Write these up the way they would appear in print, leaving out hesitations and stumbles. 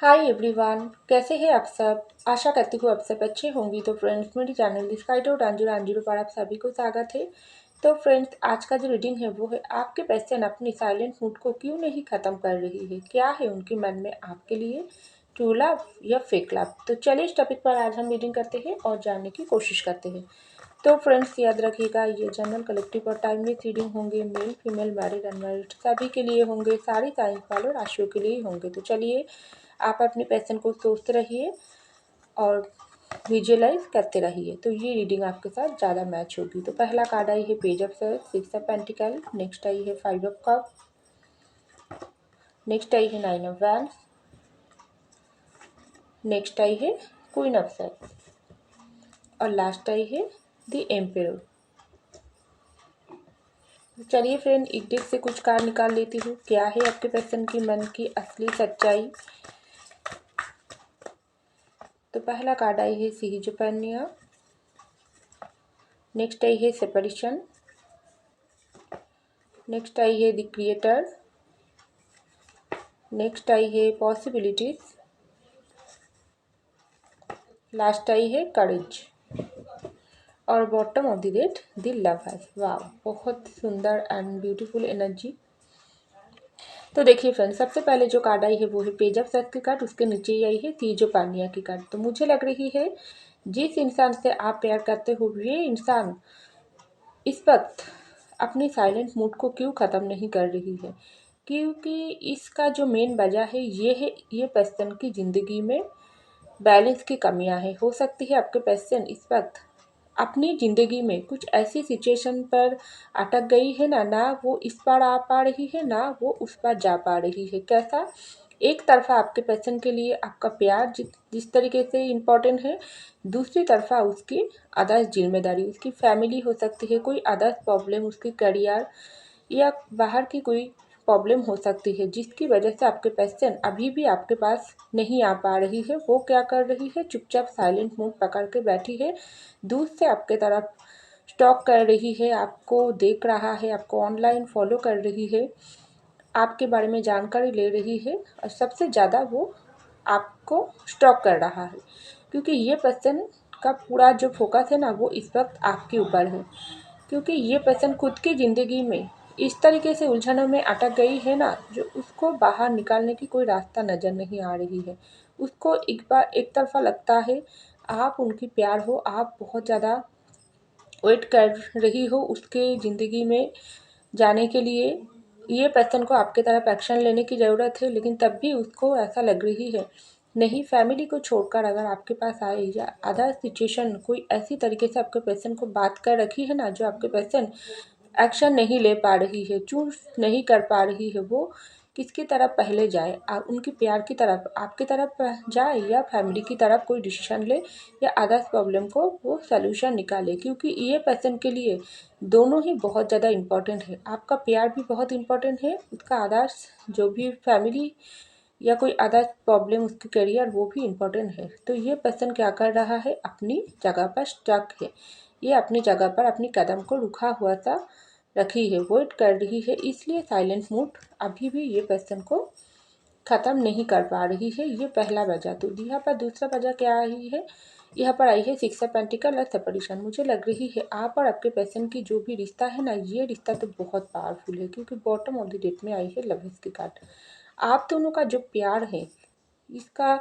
Hi everyone, कैसे हैं आप सब। आशा करती हूँ आप सब अच्छे होंगी। तो फ्रेंड्स, मेरी चैनल स्काइट आउट अंजुर पर आप सभी को स्वागत है। तो फ्रेंड्स, आज का जो रीडिंग है वो है आपके पर्सन अपनी साइलेंट मूड को क्यों नहीं ख़त्म कर रही है। क्या है उनके मन में आपके लिए, ट्रू लव या फेक लव। तो चलिए इस टॉपिक पर आज हम रीडिंग करते हैं और जानने की कोशिश करते हैं। तो फ्रेंड्स, याद रखिएगा ये जनरल कलेक्टिव और टाइमली रीडिंग होंगे। मेल फीमेल मैरिड अनमैरिड सभी के लिए होंगे। सारी साइंस वालों राशियों के लिए होंगे। तो चलिए आप अपने पैशन को सोचते रहिए और विजुअलाइज करते रहिए, तो ये रीडिंग आपके साथ ज़्यादा मैच होगी। तो पहला कार्ड आई है page of swords, six of pentacle. Next आई है फाइव ऑफ कप। नेक्स्ट आई है नाइन ऑफ वैंड्स। नेक्स्ट आई है क्वीन ऑफ सर्स और लास्ट आई है द एम्परर। चलिए फ्रेंड, एक डेक से कुछ कार्ड निकाल लेती हूँ। क्या है आपके पर्सन की मन की असली सच्चाई। तो पहला कार्ड आई है सिहिजोफरेनिया। नेक्स्ट आई है सेपरेशन। नेक्स्ट आई है द क्रिएटर। नेक्स्ट आई है पॉसिबिलिटीज। लास्ट आई है करेज और bottom of the deck the lovers. वाह, बहुत सुंदर एंड ब्यूटीफुल एनर्जी। तो देखिए फ्रेंड्स, सबसे पहले जो कार्ड आई है वो है पेज ऑफ सॉर्ड्स की कार्ड। उसके नीचे ही आई है सिहिजोफरेनिया की कार्ड। तो मुझे लग रही है जिस इंसान से आप प्यार करते हो ये इंसान इस वक्त अपनी साइलेंट मूड को क्यों ख़त्म नहीं कर रही है, क्योंकि इसका जो मेन वजह है ये पर्सन की ज़िंदगी में बैलेंस की कमियां हैं। हो सकती है आपके पर्सन इस वक्त अपनी ज़िंदगी में कुछ ऐसी सिचुएशन पर अटक गई है ना वो इस पार आ पा रही है ना वो उस पार जा पा रही है। कैसा, एक तरफा आपके पर्सन के लिए आपका प्यार जिस तरीके से इम्पोर्टेंट है, दूसरी तरफा उसकी अदर्स जिम्मेदारी, उसकी फैमिली हो सकती है, कोई अदर्स प्रॉब्लम, उसकी करियर या बाहर की कोई प्रॉब्लम हो सकती है जिसकी वजह से आपके पर्सन अभी भी आपके पास नहीं आ पा रही है। वो क्या कर रही है, चुपचाप साइलेंट मूड पकड़ के बैठी है, दूर से आपके तरफ स्टॉक कर रही है, आपको देख रहा है, आपको ऑनलाइन फॉलो कर रही है, आपके बारे में जानकारी ले रही है और सबसे ज़्यादा वो आपको स्टॉक कर रहा है, क्योंकि ये पर्सन का पूरा जो फोकस है ना वो इस वक्त आपके ऊपर है। क्योंकि ये पर्सन खुद की ज़िंदगी में इस तरीके से उलझनों में अटक गई है ना, जो उसको बाहर निकालने की कोई रास्ता नज़र नहीं आ रही है। उसको एक बार एक तरफा लगता है आप उनकी प्यार हो, आप बहुत ज़्यादा वेट कर रही हो उसके ज़िंदगी में जाने के लिए। ये पर्सन को आपके तरफ एक्शन लेने की ज़रूरत है, लेकिन तब भी उसको ऐसा लग रही है नहीं, फैमिली को छोड़कर अगर आपके पास आए या अदर सिचुएशन कोई ऐसी तरीके से आपके पर्सन को बात कर रखी है ना जो आपके पर्सन एक्शन नहीं ले पा रही है, चूज नहीं कर पा रही है, वो किसकी तरफ पहले जाए, उनकी प्यार की तरफ, आपकी तरफ जाए या फैमिली की तरफ कोई डिसीजन ले या अदर्स प्रॉब्लम को वो सल्यूशन निकाले। क्योंकि ये पर्सन के लिए दोनों ही बहुत ज़्यादा इम्पोर्टेंट है। आपका प्यार भी बहुत इम्पोर्टेंट है, उसका अदर्स जो भी फैमिली या कोई अदर प्रॉब्लम, उसकी करियर, वो भी इम्पोर्टेंट है। तो ये पर्सन क्या कर रहा है, अपनी जगह पर स्टक है, ये अपनी जगह पर अपनी कदम को रुका हुआ सा रखी है, वेट कर रही है, इसलिए साइलेंट मूड अभी भी ये पर्सन को ख़त्म नहीं कर पा रही है। ये पहला वजह। तो यहाँ पर दूसरा वजह क्या आई है, यहाँ पर आई है सिक्स ऑफ पेंटिकल और सेपरेशन। मुझे लग रही है आप और आपके पर्सन की जो भी रिश्ता है ना, ये रिश्ता तो बहुत पावरफुल है, क्योंकि बॉटम ऑफ द डेक में आई है लवर्स की कार्ड। आप दोनों का जो प्यार है, इसका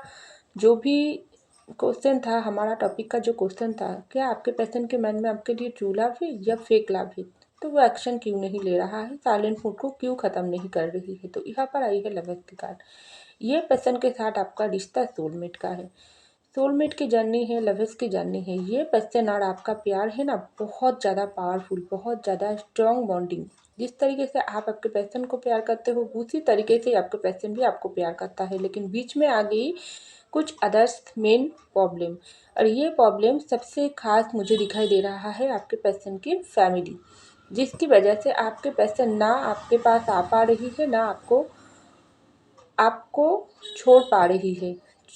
जो भी क्वेश्चन था, हमारा टॉपिक का जो क्वेश्चन था, क्या आपके पर्सन के मन में आपके लिए ट्रू लव है या फेक लव है, तो वो एक्शन क्यों नहीं ले रहा है, साइलेंट मूड को क्यों ख़त्म नहीं कर रही है। तो यहाँ पर आई है लवर्स की कार्ड। ये पर्सन के साथ आपका रिश्ता सोलमेट का है, सोलमेट की जर्नी है, लवर्स की जर्नी है। ये पर्सन और आपका प्यार है ना बहुत ज़्यादा पावरफुल, बहुत ज़्यादा स्ट्रॉन्ग बॉन्डिंग। जिस तरीके से आप आपके पर्सन को प्यार करते हो उसी तरीके से आपके पर्सन भी आपको प्यार करता है, लेकिन बीच में आ गई कुछ अदर्स मेन प्रॉब्लम। और ये प्रॉब्लम सबसे खास मुझे दिखाई दे रहा है आपके पर्सन की फैमिली, जिसकी वजह से आपके पर्सन ना आपके पास आ पा रही है, ना आपको आपको छोड़ पा रही है।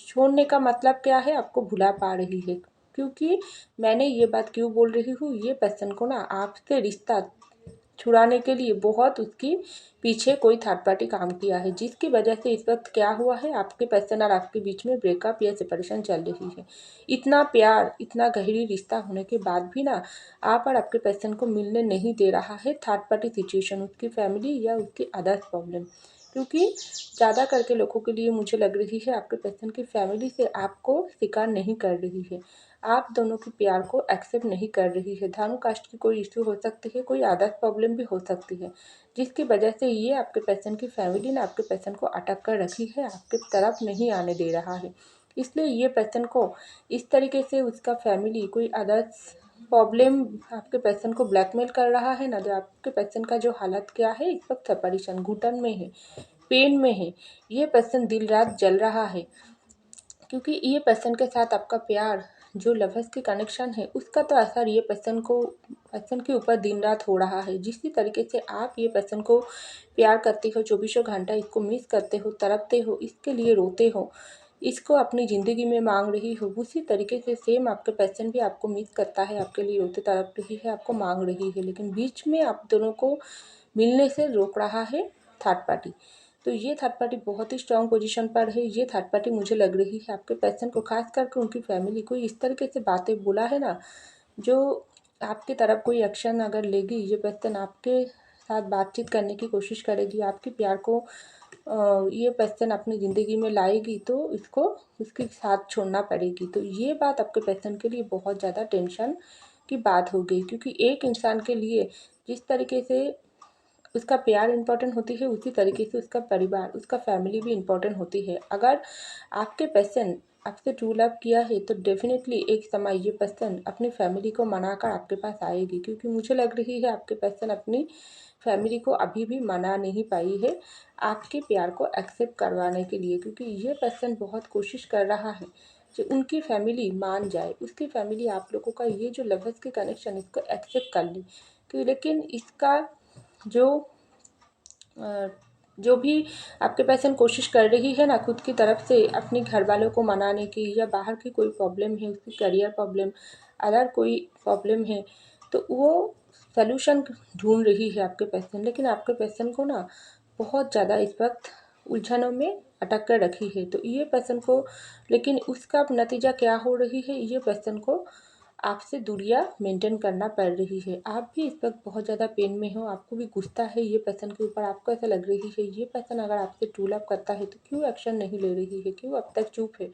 छोड़ने का मतलब क्या है, आपको भुला पा रही है। क्योंकि मैंने ये बात क्यों बोल रही हूँ, ये पर्सन को ना आपसे रिश्ता छुड़ाने के लिए बहुत उसकी पीछे कोई थर्ड पार्टी काम किया है, जिसकी वजह से इस वक्त क्या हुआ है, आपके पर्सन और आपके बीच में ब्रेकअप या सेपरेशन चल रही है। इतना प्यार, इतना गहरी रिश्ता होने के बाद भी ना आप और आपके पर्सन को मिलने नहीं दे रहा है थर्ड पार्टी सिचुएशन, उसकी फैमिली या उसकी अदर्स प्रॉब्लम। क्योंकि ज़्यादा करके लोगों के लिए मुझे लग रही है आपके पर्सन की फैमिली से आपको स्वीकार नहीं कर रही है, आप दोनों के प्यार को एक्सेप्ट नहीं कर रही है। धर्म कास्ट की कोई इश्यू हो सकती है, कोई अदर प्रॉब्लम भी हो सकती है, जिसकी वजह से ये आपके पर्सन की फैमिली ने आपके पर्सन को अटक कर रखी है, आपके तरफ नहीं आने दे रहा है। इसलिए ये पर्सन को इस तरीके से उसका फैमिली कोई अदर्स प्रॉब्लम आपके पर्सन को ब्लैकमेल कर रहा है ना, तो आपके पर्सन का जो हालत क्या है इस वक्त सेपरेशन, घुटन में है, पेन में है। ये पर्सन दिन रात जल रहा है, क्योंकि ये पर्सन के साथ आपका प्यार, जो लवर्स की कनेक्शन है, उसका तो असर ये पर्सन के ऊपर दिन रात हो रहा है। जिस तरीके से आप ये पर्सन को प्यार करते हो, चौबीसों घंटा इसको मिस करते हो, तड़पते हो, इसके लिए रोते हो, इसको अपनी ज़िंदगी में मांग रही हो, उसी तरीके से सेम आपके पर्सन भी आपको मिस करता है, आपके लिए रोते तड़प रही है, आपको मांग रही है, लेकिन बीच में आप दोनों को मिलने से रोक रहा है थर्ड पार्टी। तो ये थर्ड पार्टी बहुत ही स्ट्रांग पोजीशन पर है। ये थर्ड पार्टी मुझे लग रही है आपके पर्सन को, खास करके उनकी फैमिली को इस तरीके से बातें बोला है ना, जो आपकी तरफ कोई एक्शन अगर लेगी, ये पर्सन आपके साथ बातचीत करने की कोशिश करेगी, आपके प्यार को ये पर्सन अपनी ज़िंदगी में लाएगी, तो इसको उसके साथ छोड़ना पड़ेगी। तो ये बात आपके पर्सन के लिए बहुत ज़्यादा टेंशन की बात हो गई, क्योंकि एक इंसान के लिए जिस तरीके से उसका प्यार इम्पोर्टेंट होती है, उसी तरीके से उसका परिवार, उसका फैमिली भी इम्पोर्टेंट होती है। अगर आपके पर्सन आपसे ट्रू लव किया है, तो डेफिनेटली एक समय ये पर्सन अपनी फैमिली को मनाकर आपके पास आएगी, क्योंकि मुझे लग रही है आपके पर्सन अपनी फैमिली को अभी भी मना नहीं पाई है आपके प्यार को एक्सेप्ट करवाने के लिए, क्योंकि ये पर्सन बहुत कोशिश कर रहा है कि उनकी फैमिली मान जाए, उसकी फैमिली आप लोगों का ये जो लवर्स के कनेक्शन इसको एक्सेप्ट कर ले। लेकिन इसका जो अ, जो भी आपके पर्सन कोशिश कर रही है ना खुद की तरफ से अपने घर वालों को मनाने की, या बाहर की कोई प्रॉब्लम है, उसकी करियर प्रॉब्लम, अदर कोई प्रॉब्लम है, तो वो सल्यूशन ढूंढ रही है आपके पर्सन, लेकिन आपके पर्सन को ना बहुत ज़्यादा इस वक्त उलझनों में अटक कर रखी है। तो ये पर्सन को, लेकिन उसका नतीजा क्या हो रही है, ये पर्सन को आपसे दूरियां मेंटेन करना पड़ रही है। आप भी इस वक्त बहुत ज़्यादा पेन में हो, आपको भी गुस्सा है ये पर्सन के ऊपर, आपको ऐसा लग रही है ये पर्सन अगर आपसे ट्रू लव करता है तो क्यों एक्शन नहीं ले रही है, क्यों अब तक चुप है।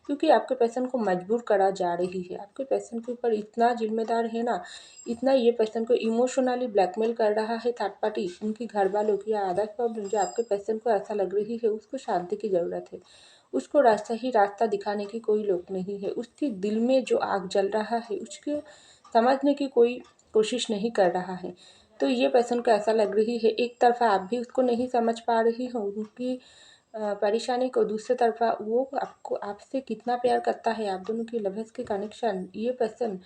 क्योंकि आपके पर्सन को मजबूर करा जा रही है, आपके पर्सन के ऊपर इतना जिम्मेदार है ना, इतना ये पर्सन को इमोशनली ब्लैकमेल कर रहा है थर्ड पार्टी, उनकी घर वालों की या अदर प्रॉब्लम, जो आपके पर्सन को ऐसा लग रही है उसको शांति की ज़रूरत है, उसको सही रास्ता दिखाने की कोई लोग नहीं है, उसके दिल में जो आग जल रहा है उसके समझने की कोई कोशिश नहीं कर रहा है। तो ये पर्सन को ऐसा लग रही है, एक तरफा आप भी उसको नहीं समझ पा रही हो उनकी परेशानी को, दूसरी तरफा वो आपको, आपसे कितना प्यार करता है, आप दोनों की लवर्स के कनेक्शन, ये पर्सन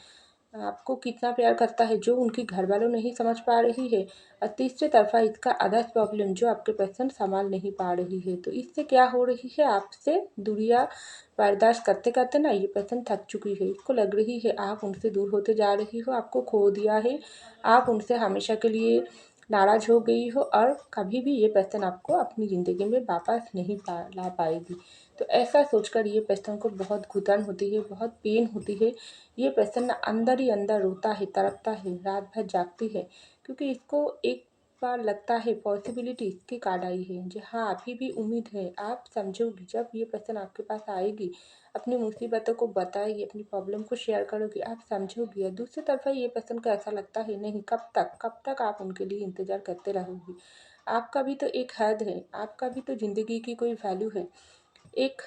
आपको कितना प्यार करता है, जो उनके घर वालों नहीं समझ पा रही है, और तीसरी तरफा इसका अदर प्रॉब्लम जो आपके पर्सन संभाल नहीं पा रही है। तो इससे क्या हो रही है, आपसे दूरियां बर्दाश्त करते करते ना ये पर्सन थक चुकी है, इसको लग रही है आप उनसे दूर होते जा रही हो, आपको खो दिया है, आप उनसे हमेशा के लिए नाराज़ हो गई हो, और कभी भी ये पर्सन आपको अपनी ज़िंदगी में वापस नहीं ला पाएगी। तो ऐसा सोचकर ये पर्सन को बहुत घुटन होती है, बहुत पेन होती है। ये पर्सन अंदर ही अंदर रोता है, तड़पता है, रात भर जागती है, क्योंकि इसको एक बार लगता है पॉसिबिलिटी इसकी कार्ड आई है, जी हाँ अभी भी उम्मीद है, आप समझोगी जब ये पर्सन आपके पास आएगी, अपनी मुसीबतों को बताएगी, अपनी प्रॉब्लम को शेयर करोगी, आप समझोगी। और दूसरी तरफ ये पर्सन को ऐसा लगता है नहीं, कब तक आप उनके लिए इंतज़ार करते रहोगी, आपका भी तो एक हद है, आपका भी तो ज़िंदगी की कोई वैल्यू है। एक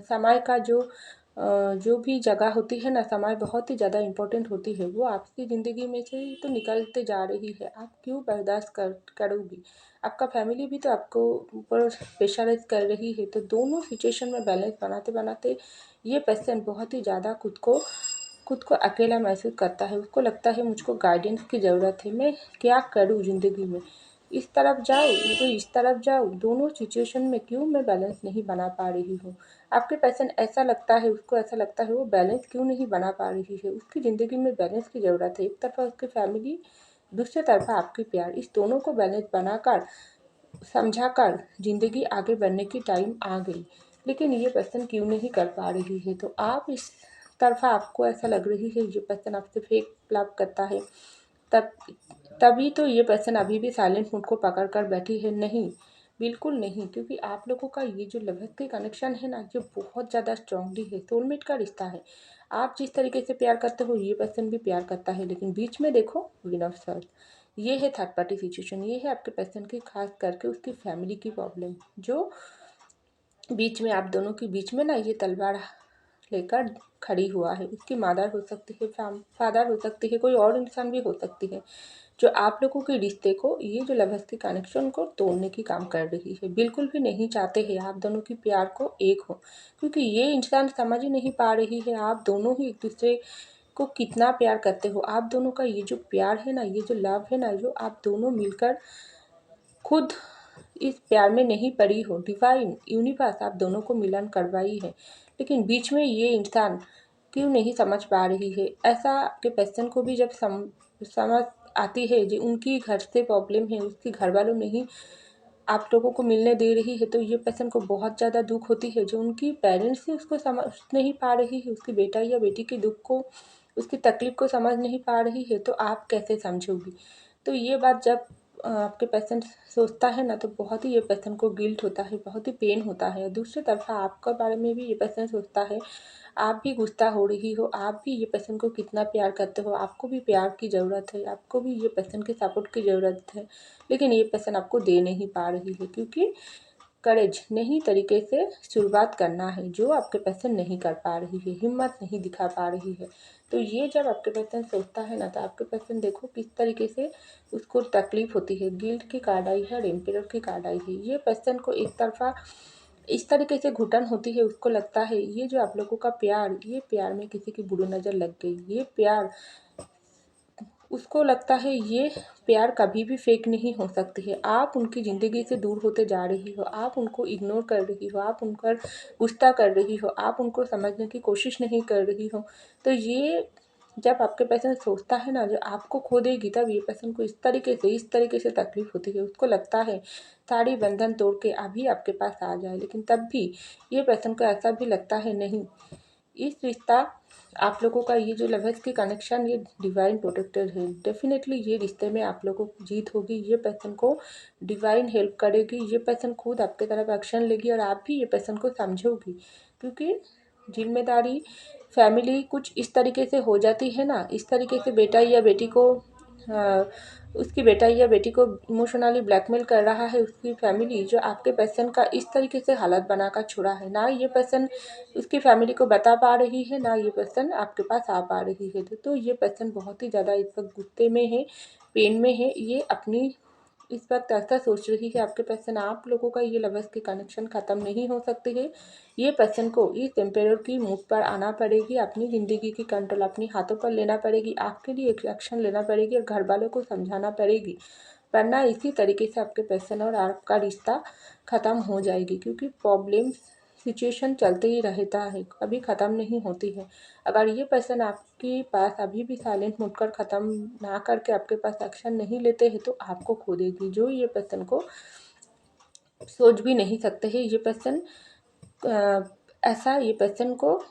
समय का जो भी जगह होती है ना, समय बहुत ही ज़्यादा इम्पोर्टेंट होती है, वो आपकी ज़िंदगी में से ही तो निकलते जा रही है, आप क्यों बर्दाश्त करोगी। आपका फैमिली भी तो आपको ऊपर प्रेशराइज कर रही है। तो दोनों सिचुएशन में बैलेंस बनाते बनाते ये पर्सन बहुत ही ज़्यादा खुद को अकेला महसूस करता है, उसको लगता है मुझको गाइडेंस की ज़रूरत है, मैं क्या करूँ ज़िंदगी में, इस तरफ जाऊँ तो इस तरफ जाऊँ, दोनों सिचुएशन में क्यों मैं बैलेंस नहीं बना पा रही हूँ। आपके पर्सन ऐसा लगता है, उसको ऐसा लगता है वो बैलेंस क्यों नहीं बना पा रही है, उसकी ज़िंदगी में बैलेंस की ज़रूरत है। एक तरफा उसकी फैमिली दूसरी तरफ आपके प्यार, इस दोनों को बैलेंस बनाकर समझाकर ज़िंदगी आगे बढ़ने की टाइम आ गई, लेकिन ये पर्सन क्यों नहीं कर पा रही है। तो आप इस तरफा आपको ऐसा लग रही है ये पर्सन आपसे फेक लव करता है, तब तभी तो ये पर्सन अभी भी साइलेंट मूड को पकड़ कर बैठी है। नहीं, बिल्कुल नहीं, क्योंकि आप लोगों का ये जो लव के कनेक्शन है ना, ये बहुत ज़्यादा स्ट्रांगली है, सोलमेट का रिश्ता है। आप जिस तरीके से प्यार करते हो ये पर्सन भी प्यार करता है, लेकिन बीच में देखो विन ऑफ सॉर्ट, ये है थर्ड पार्टी सिचुएशन। ये है आपके पर्सन की, खास करके उसकी फैमिली की प्रॉब्लम, जो बीच में आप दोनों के बीच में ना ये तलवार लेकर खड़ी हुआ है। उसकी मदर हो सकती है, फादर हो सकती है, कोई और इंसान भी हो सकती है, जो आप लोगों के रिश्ते को, ये जो लव के कनेक्शन को तोड़ने की काम कर रही है। बिल्कुल भी नहीं चाहते हैं आप दोनों की प्यार को एक हो, क्योंकि ये इंसान समझ ही नहीं पा रही है आप दोनों ही एक दूसरे को कितना प्यार करते हो। आप दोनों का ये जो प्यार है ना, ये जो लव है ना, जो आप दोनों मिलकर खुद इस प्यार में नहीं पड़ी हो, डिवाइन यूनिवर्स आप दोनों को मिलन करवाई है, लेकिन बीच में ये इंसान क्यों नहीं समझ पा रही है। ऐसा आपके पर्सन को भी जब समझ आती है जो उनकी घर से प्रॉब्लम है, उसके घर वालों नहीं आप लोगों को मिलने दे रही है, तो ये पर्सन को बहुत ज़्यादा दुख होती है। जो उनकी पेरेंट्स ही उसको समझ नहीं पा रही है, उसकी बेटा या बेटी के दुख को, उसकी तकलीफ को समझ नहीं पा रही है, तो आप कैसे समझोगी। तो ये बात जब आपके पर्सन सोचता है ना, तो बहुत ही ये पर्सन को गिल्ट होता है, बहुत ही पेन होता है। दूसरी तरफ आपका बारे में भी ये पर्सन सोचता है, आप भी गुस्सा हो रही हो, आप भी ये पर्सन को कितना प्यार करते हो, आपको भी प्यार की ज़रूरत है, आपको भी ये पर्सन के सपोर्ट की ज़रूरत है, लेकिन ये पर्सन आपको दे नहीं पा रही है, क्योंकि करेज नई तरीके से शुरुआत करना है, जो आपके पर्सन नहीं कर पा रही है, हिम्मत नहीं दिखा पा रही है। तो ये जब आपके पर्सन सोचता है ना, तो आपके पर्सन देखो किस तरीके से उसको तकलीफ होती है। गिल्ट की कार्ड आई है और एम्पियर की कार्ड आई है। ये पर्सन को एक तरफा इस तरीके से घुटन होती है, उसको लगता है ये जो आप लोगों का प्यार, ये प्यार में किसी की बुरी नज़र लग गई। ये प्यार, उसको लगता है ये प्यार कभी भी फेक नहीं हो सकती है। आप उनकी ज़िंदगी से दूर होते जा रही हो, आप उनको इग्नोर कर रही हो, आप उन पर गुस्सा कर रही हो, आप उनको समझने की कोशिश नहीं कर रही हो। तो ये जब आपके पर्सन सोचता है ना, जो आपको खो देगी, तब ये पर्सन को इस तरीके से तकलीफ होती है। उसको लगता है सारी बंधन तोड़ के अभी आपके पास आ जाए, लेकिन तब भी ये पर्सन को ऐसा भी लगता है नहीं, इस रिश्ता आप लोगों का ये जो लवर्स की कनेक्शन, ये डिवाइन प्रोटेक्टर है। डेफिनेटली ये रिश्ते में आप लोगों को जीत होगी। ये पर्सन को डिवाइन हेल्प करेगी, ये पर्सन खुद आपके तरफ एक्शन लेगी और आप भी ये पर्सन को समझोगी, क्योंकि जिम्मेदारी फैमिली कुछ इस तरीके से हो जाती है ना, इस तरीके से बेटा या बेटी को उसकी बेटा या बेटी को इमोशनली ब्लैकमेल कर रहा है उसकी फैमिली, जो आपके पर्सन का इस तरीके से हालत बनाकर छोड़ा है। ना ये पर्सन उसकी फैमिली को बता पा रही है, ना ये पर्सन आपके पास आ पा रही है। तो ये पर्सन बहुत ही ज़्यादा इस वक्त गुस्से में है, पेन में है। ये अपनी इस वक्त ऐसा सोच रही है आपके पर्सन, आप लोगों का ये लवर्स की कनेक्शन ख़त्म नहीं हो सकती है। ये पर्सन को इस एम्पायर की मुख पर आना पड़ेगी, अपनी ज़िंदगी की कंट्रोल अपने हाथों पर लेना पड़ेगी, आपके लिए एक एक्शन लेना पड़ेगी और घर वालों को समझाना पड़ेगी, वरना इसी तरीके से आपके पर्सन और आपका रिश्ता ख़त्म हो जाएगी, क्योंकि प्रॉब्लम सिचुएशन चलते ही रहता है, कभी ख़त्म नहीं होती है। अगर ये पर्सन आपके पास अभी भी साइलेंट मोड कर ख़त्म ना करके आपके पास एक्शन नहीं लेते हैं, तो आपको खो देगी, जो ये पर्सन को सोच भी नहीं सकते हैं। ये पर्सन ऐसा, ये पर्सन को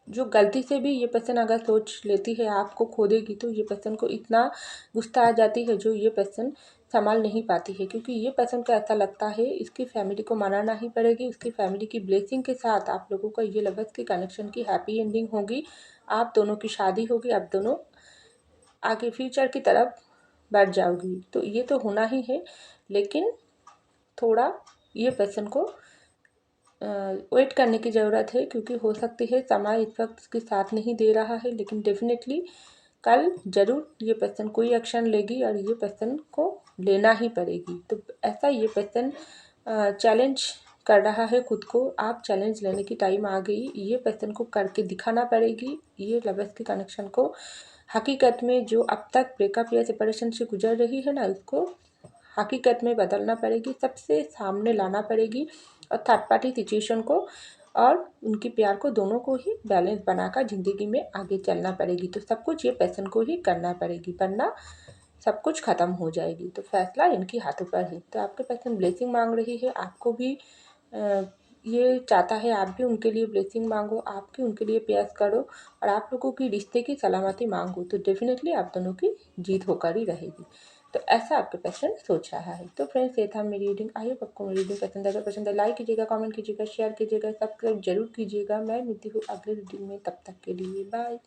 जो गलती से भी ये पर्सन अगर सोच लेती है आपको खो देगी, तो ये पर्सन को इतना गुस्सा आ जाती है, जो ये पर्सन संभाल नहीं पाती है, क्योंकि ये पर्सन को ऐसा लगता है इसकी फैमिली को मनाना ही पड़ेगी, उसकी फैमिली की ब्लेसिंग के साथ आप लोगों का ये लवर्स की कनेक्शन की हैप्पी एंडिंग होगी, आप दोनों की शादी होगी, आप दोनों आगे फ्यूचर की तरफ बढ़ जाओगी। तो ये तो होना ही है, लेकिन थोड़ा ये पर्सन को वेट करने की ज़रूरत है, क्योंकि हो सकती है समय इस वक्त उसके साथ नहीं दे रहा है, लेकिन डेफिनेटली कल ज़रूर ये पर्सन कोई एक्शन लेगी और ये पर्सन को लेना ही पड़ेगी। तो ऐसा ये पर्सन चैलेंज कर रहा है खुद को, आप चैलेंज लेने की टाइम आ गई, ये पर्सन को करके दिखाना पड़ेगी। ये लवर्स के कनेक्शन को हकीकत में, जो अब तक ब्रेकअप या सेपरेशन से गुजर रही है ना, उसको हकीकत में बदलना पड़ेगी, सबसे सामने लाना पड़ेगी और थर्ड पार्टी सिचुएशन को और उनकी प्यार को, दोनों को ही बैलेंस बनाकर ज़िंदगी में आगे चलना पड़ेगी। तो सब कुछ ये पर्सन को ही करना पड़ेगी, वरना सब कुछ ख़त्म हो जाएगी। तो फैसला इनके हाथों पर है। तो आपके पर्सन ब्लेसिंग मांग रही है, आपको भी ये चाहता है आप भी उनके लिए ब्लेसिंग मांगो, आप भी उनके लिए प्रेयर्स करो और आप लोगों की रिश्ते की सलामती मांगो, तो डेफिनेटली आप दोनों की जीत होकर ही रहेगी। तो ऐसा आपके पर्सन सोच रहा है। तो फ्रेंड्स, ये था मेरी रीडिंग। आई होप आपको मेरी रीडिंग पसंद है। अगर पसंद है लाइक कीजिएगा, कमेंट कीजिएगा, शेयर कीजिएगा, सब्सक्राइब जरूर कीजिएगा। मैं मिलती हूँ अगले रीडिंग में, तब तक के लिए बाय।